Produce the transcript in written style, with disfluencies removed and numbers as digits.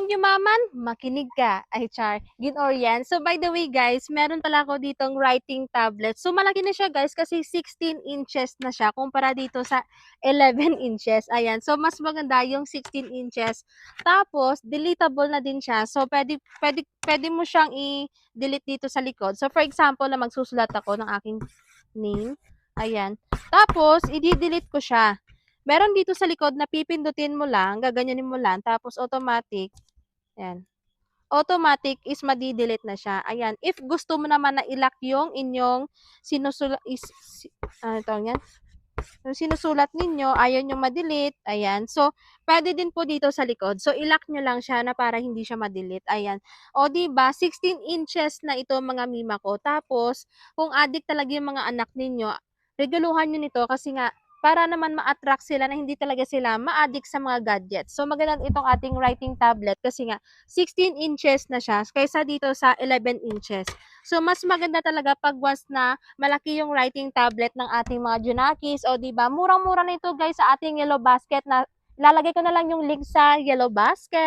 yumaman, makinig ka. Ay, char. Gin-orient. So, by the way, guys, meron pala ako ditong writing tablet. So, malaki na siya, guys, kasi 16 inches na siya kumpara dito sa 11 inches. Ayan. So, mas maganda yung 16 inches. Tapos, deletable na din siya. So, pwede mo siyang i-delete dito sa likod. So, for example, na magsusulat ako ng aking name. Ayan. Tapos, i-delete ko siya. Meron dito sa likod na pipindutin mo lang, gaganyanin mo lang, tapos automatic, ayan. Automatic is madi-delete na siya. Ayan. If gusto mo naman na i-lock yung inyong sinusulat, yan? Yung sinusulat ninyo, ayaw nyo ma-delete, ayan. So, pwede din po dito sa likod. So, i-lock nyo lang siya na para hindi siya ma-delete. Ayan. O, diba, 16 inches na ito mga mima ko. Tapos, kung addict talaga yung mga anak ninyo, regaluhan nyo nito kasi nga, para naman ma-attract sila na hindi talaga sila ma-addict sa mga gadgets. So, maganda itong ating writing tablet kasi nga, 16 inches na siya kaysa dito sa 11 inches. So, mas maganda talaga pag once na malaki yung writing tablet ng ating mga Junakis. O, diba? Murang-mura na ito, guys, sa ating Yellow Basket na lalagay ko na lang yung link sa Yellow Basket.